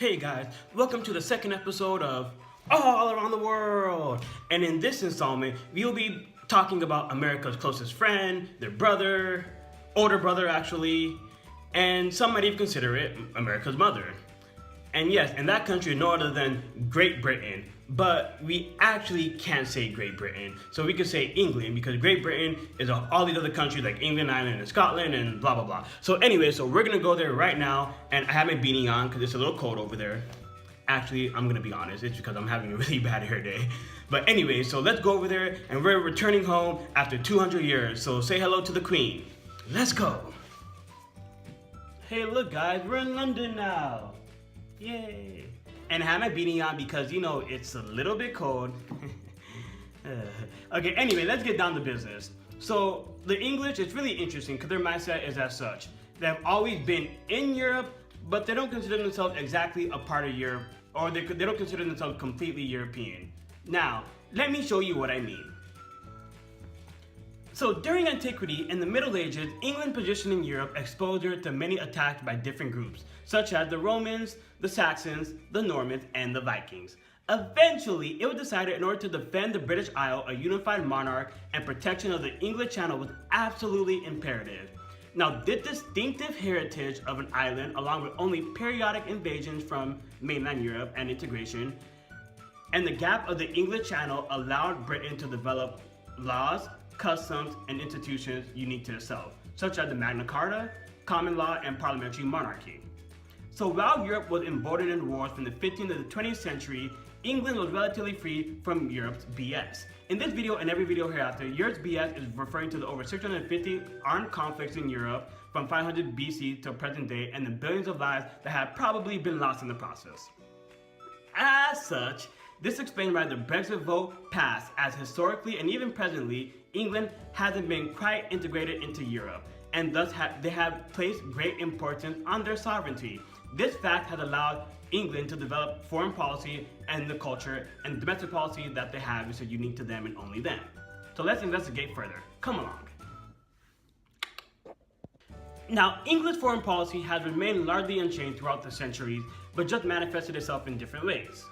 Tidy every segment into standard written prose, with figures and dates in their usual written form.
Hey guys, welcome to the second episode of All Around the World. And in this installment, we'll be talking about America's closest friend, their brother, older brother actually, and some might even consider it America's mother. And yes, in that country, no other than Great Britain. But we actually can't say Great Britain. So we could say England because Great Britain is all these other countries like England, Ireland, and Scotland, and blah, blah, blah. So anyway, we're going to go there right now. And I have my beanie on because it's a little cold over there. Actually, I'm going to be honest. It's because I'm having a really bad hair day. But anyway, so let's go over there. And we're returning home after 200 years. So say hello to the Queen. Let's go. Hey, look, guys. We're in London now. Yay. And I have my beanie on because, you know, it's a little bit cold. Okay, anyway, let's get down to business. So, the English, it's really interesting because their mindset is as such. They've always been in Europe, but they don't consider themselves exactly a part of Europe, or they don't consider themselves completely European. Now, let me show you what I mean. So during antiquity and the Middle Ages, England positioned in Europe exposed her to many attacks by different groups, such as the Romans, the Saxons, the Normans, and the Vikings. Eventually, it was decided in order to defend the British Isle, a unified monarch and protection of the English Channel was absolutely imperative. Now, this distinctive heritage of an island, along with only periodic invasions from mainland Europe and integration, and the gap of the English Channel allowed Britain to develop laws, customs, and institutions unique to itself, such as the Magna Carta, common law, and parliamentary monarchy. So while Europe was emboldened in wars from the 15th to the 20th century, England was relatively free from Europe's BS. In this video and every video hereafter, Europe's BS is referring to the over 650 armed conflicts in Europe from 500 BC to present day and the billions of lives that have probably been lost in the process. As such, this explains why the Brexit vote passed, as historically and even presently, England hasn't been quite integrated into Europe, and thus they have placed great importance on their sovereignty. This fact has allowed England to develop foreign policy and the culture and domestic policy that they have, which is unique to them and only them. So let's investigate further. Come along. Now, England's foreign policy has remained largely unchanged throughout the centuries, but just manifested itself in different ways.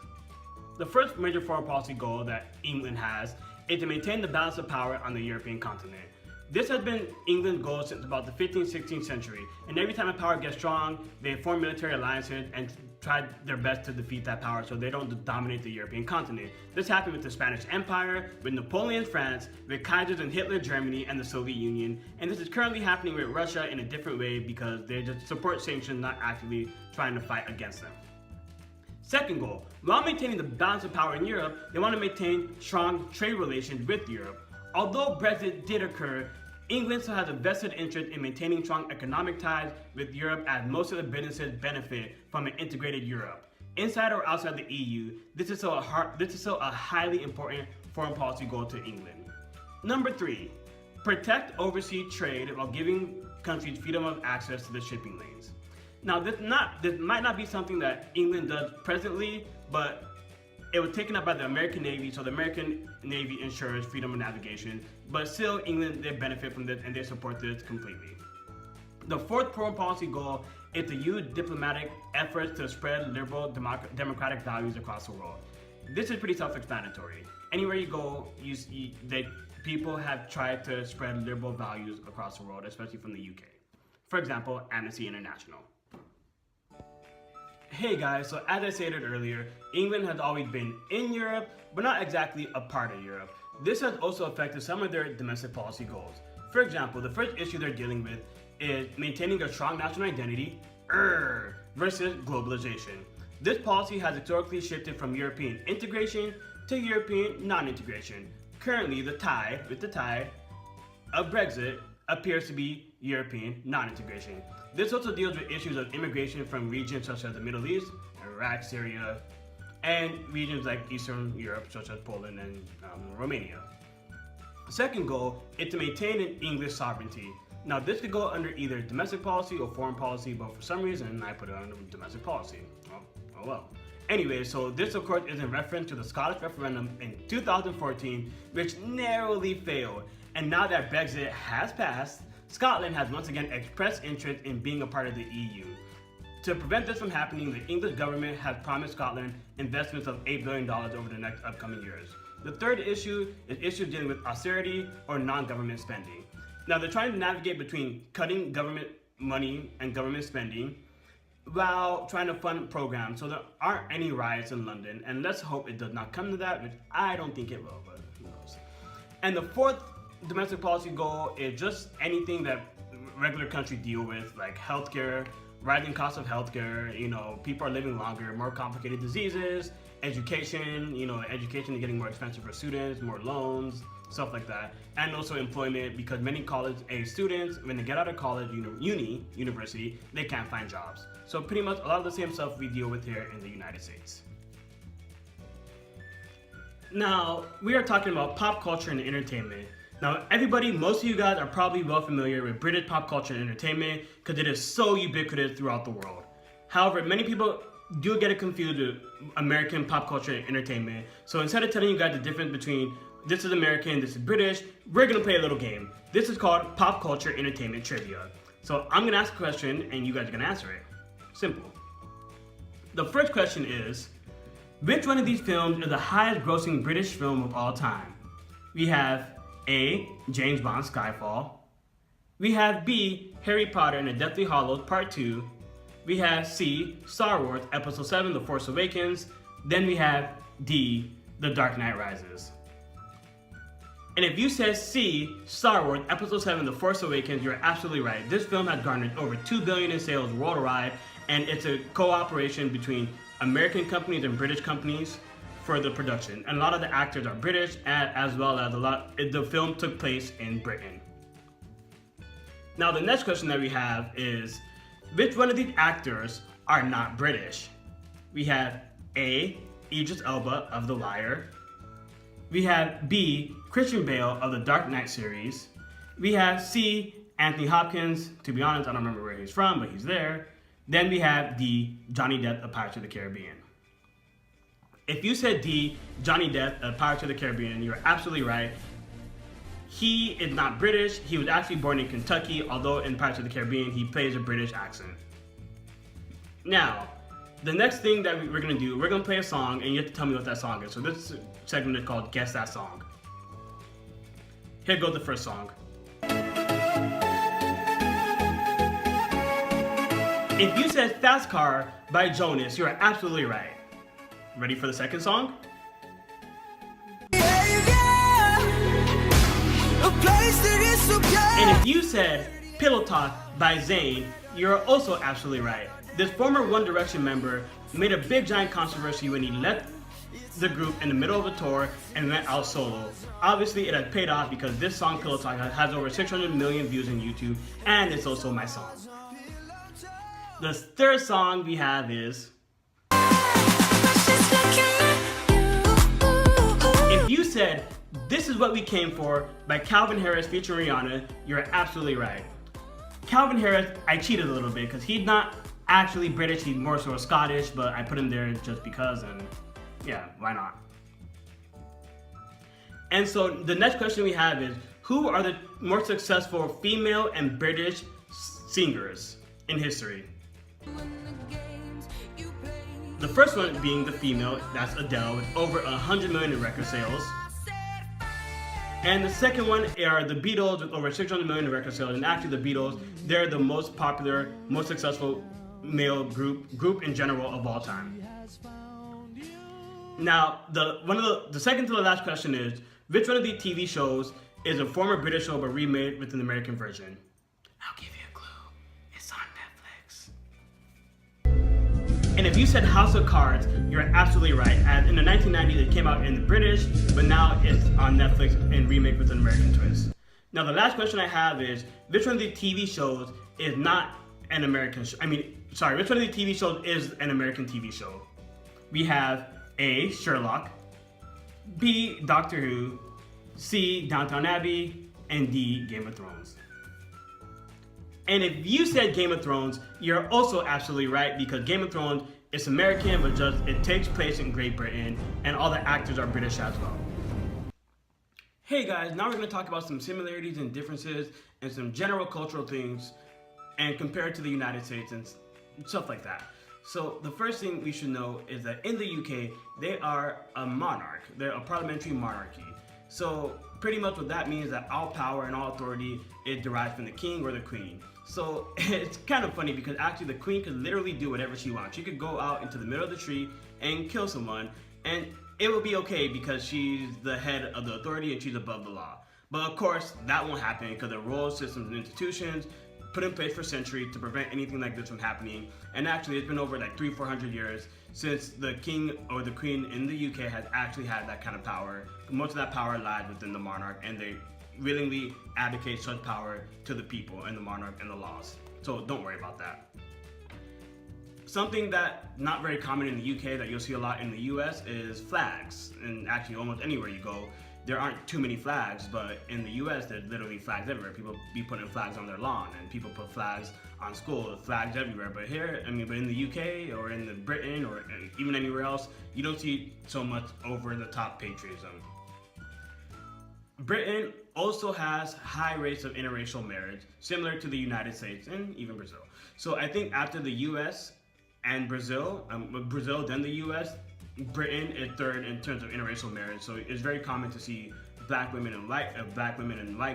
The first major foreign policy goal that England has is to maintain the balance of power on the European continent. This has been England's goal since about the 15th, 16th century, and every time a power gets strong, they form military alliances and try their best to defeat that power so they don't dominate the European continent. This happened with the Spanish Empire, with Napoleon's France, with Kaisers and Hitler Germany, and the Soviet Union, and this is currently happening with Russia in a different way because they just support sanctions, not actively trying to fight against them. Second goal, while maintaining the balance of power in Europe, they want to maintain strong trade relations with Europe. Although Brexit did occur, England still has a vested interest in maintaining strong economic ties with Europe as most of the businesses benefit from an integrated Europe. Inside or outside the EU, this is still a highly important foreign policy goal to England. Number 3, protect overseas trade while giving countries freedom of access to the shipping lanes. Now, this might not be something that England does presently, but it was taken up by the American Navy, so the American Navy ensures freedom of navigation, but still England, they benefit from this and they support this completely. The fourth foreign policy goal is to use diplomatic efforts to spread liberal democratic values across the world. This is pretty self-explanatory. Anywhere you go, people have tried to spread liberal values across the world, especially from the UK. For example, Amnesty International. Hey guys, so as I stated earlier, England has always been in Europe, but not exactly a part of Europe. This has also affected some of their domestic policy goals. For example, the first issue they're dealing with is maintaining a strong national identity versus globalization. This policy has historically shifted from European integration to European non-integration. Currently, the tide of Brexit appears to be European non-integration. This also deals with issues of immigration from regions such as the Middle East, Iraq, Syria, and regions like Eastern Europe such as Poland and Romania. The second goal is to maintain an English sovereignty. Now, this could go under either domestic policy or foreign policy, but for some reason I put it under domestic policy. Oh well. Anyway, so this of course is in reference to the Scottish referendum in 2014, which narrowly failed. And now that Brexit has passed, Scotland has once again expressed interest in being a part of the EU. To prevent this from happening, the English government has promised Scotland investments of $8 billion over the next upcoming years. The third issue is issues dealing with austerity or non-government spending. Now they're trying to navigate between cutting government money and government spending while trying to fund programs, so there aren't any riots in London, and let's hope it does not come to that, which I don't think it will, but who knows. And the fourth domestic policy goal is just anything that regular countries deal with, like healthcare, rising costs of healthcare, people are living longer, more complicated diseases, education, education is getting more expensive for students, more loans, stuff like that. And also employment, because many college-age students, when they get out of college, university, they can't find jobs. So pretty much a lot of the same stuff we deal with here in the United States. Now, we are talking about pop culture and entertainment. Now, most of you guys are probably well familiar with British pop culture and entertainment because it is so ubiquitous throughout the world. However, many people do get it confused with American pop culture and entertainment. So instead of telling you guys the difference between this is American, this is British, we're gonna play a little game. This is called pop culture entertainment trivia. So I'm gonna ask a question and you guys are gonna answer it. Simple. The first question is, which one of these films is the highest grossing British film of all time? We have A, James Bond Skyfall. We have B, Harry Potter and the Deathly Hallows Part 2. We have C, Star Wars Episode 7, The Force Awakens. Then we have D, The Dark Knight Rises. And if you said C, Star Wars Episode 7, The Force Awakens, you're absolutely right. This film has garnered over $2 billion in sales worldwide, and it's a cooperation between American companies and British companies for the production. And a lot of the actors are British, as well as the film took place in Britain. Now the next question that we have is, which one of these actors are not British? We have A, Idris Elba of The Wire. We have B, Christian Bale of the Dark Knight series. We have C, Anthony Hopkins. To be honest, I don't remember where he's from, but he's there. Then we have D, Johnny Depp of Pirates of the Caribbean. If you said D, Johnny Depp of Pirates of the Caribbean, you're absolutely right. He is not British. He was actually born in Kentucky, although in Pirates of the Caribbean, he plays a British accent. Now, the next thing that we're gonna do, we're gonna play a song and you have to tell me what that song is. So this segment is called Guess That Song. Here goes the first song. If you said Fast Car by Jonas, you are absolutely right. Ready for the second song? And if you said Pillow Talk by Zayn, you're also absolutely right. This former One Direction member made a big giant controversy when he left the group in the middle of a tour and went out solo. Obviously it has paid off because this song Pillow Talk has over 600 million views on YouTube, and it's also my song. The third song we have is, if you said This Is What We Came For by Calvin Harris featuring Rihanna, you're absolutely right. Calvin Harris, I cheated a little bit because he's not actually British, he's more so Scottish, but I put him there just because, and yeah, why not? And so the next question we have is, who are the more successful female and British singers in history? The first one being the female, that's Adele, with over 100 million in record sales. And the second one are the Beatles with over 600 million in record sales. And actually the Beatles, they're the most popular, most successful male group in general of all time. Now, the second to the last question is, which one of these TV shows is a former British show but remade with an American version? I'll give you a clue. It's on Netflix. And if you said House of Cards, you're absolutely right. As in the 1990s, it came out in the British, but now it's on Netflix and remade with an American twist. Now, the last question I have is, which one of the TV shows is not an American show? Which one of the TV shows is an American TV show? We have A, Sherlock, B, Doctor Who, C, Downton Abbey, and D, Game of Thrones. And if you said Game of Thrones, you're also absolutely right, because Game of Thrones is American, but just it takes place in Great Britain, and all the actors are British as well. Hey guys, now we're going to talk about some similarities and differences and some general cultural things and compare it to the United States and stuff like that. So the first thing we should know is that in the UK, they are a monarch. They're a parliamentary monarchy. So pretty much what that means is that all power and all authority is derived from the king or the queen. So it's kind of funny because actually the queen could literally do whatever she wants. She could go out into the middle of the tree and kill someone, and it will be okay because she's the head of the authority and she's above the law. But of course, that won't happen because the rules, systems, and institutions put in place for centuries to prevent anything like this from happening. And actually, it's been over like 300-400 years since the king or the queen in the UK has actually had that kind of power. Most of that power lies within the monarch, and they willingly abdicate such power to the people and the monarch and the laws. So don't worry about that. Something that not very common in the UK that you'll see a lot in the US is flags. And actually almost anywhere you go, there aren't too many flags, but in the US there's literally flags everywhere. People be putting flags on their lawn, and people put flags on school, flags everywhere. But here, but in the UK or in Britain or even anywhere else, you don't see so much over the top patriotism. Britain also has high rates of interracial marriage, similar to the United States and even Brazil. So I think after the US and Brazil, then the US, Britain is third in terms of interracial marriage. So it's very common to see black women and white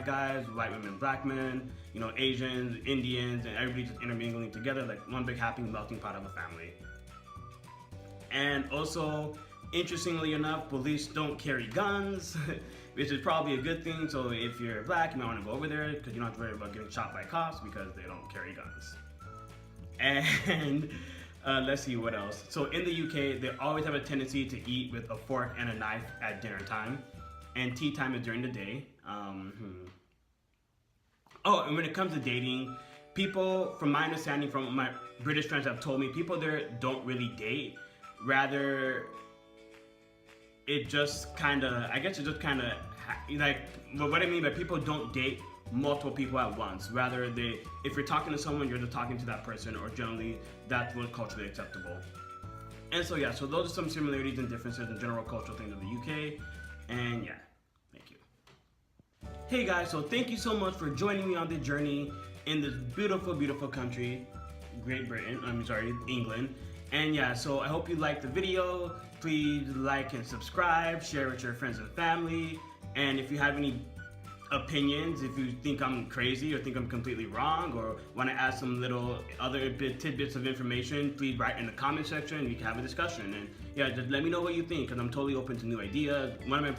guys, white women and black men, Asians, Indians, and everybody just intermingling together like one big happy melting pot of a family. And also, interestingly enough, police don't carry guns, which is probably a good thing. So if you're black, you might want to go over there because you don't have to worry about getting shot by cops because they don't carry guns. And let's see what else. So in the UK, they always have a tendency to eat with a fork and a knife at dinner time, and tea time is during the day. Oh, and when it comes to dating, people, from my understanding, from what my British friends have told me, people there don't really date. Rather, it just kind of, like, what I mean by people don't date multiple people at once. Rather, if you're talking to someone, you're just talking to that person, or generally that's what's culturally acceptable. And so yeah, so those are some similarities and differences in general cultural things of the UK. And yeah, thank you. Hey guys, so thank you so much for joining me on the journey in this beautiful, beautiful country, England. And yeah, so I hope you liked the video. Please like and subscribe, share with your friends and family. And if you have any opinions, if you think I'm crazy or think I'm completely wrong or want to add some little other tidbits of information, please write in the comment section and we can have a discussion. And yeah, just let me know what you think because I'm totally open to new ideas. One of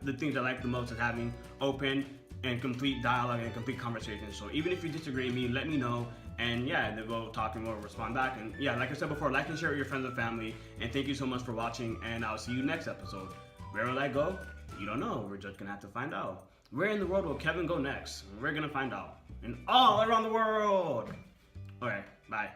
the things I like the most is having open and complete dialogue and complete conversation. So even if you disagree with me, let me know. And yeah, then we'll talk and we'll respond back. And yeah, like I said before, like and share with your friends and family. And thank you so much for watching. And I'll see you next episode. Where will I go? You don't know. We're just gonna have to find out. Where in the world will Kevin go next? We're gonna find out. And all around the world. Alright, bye.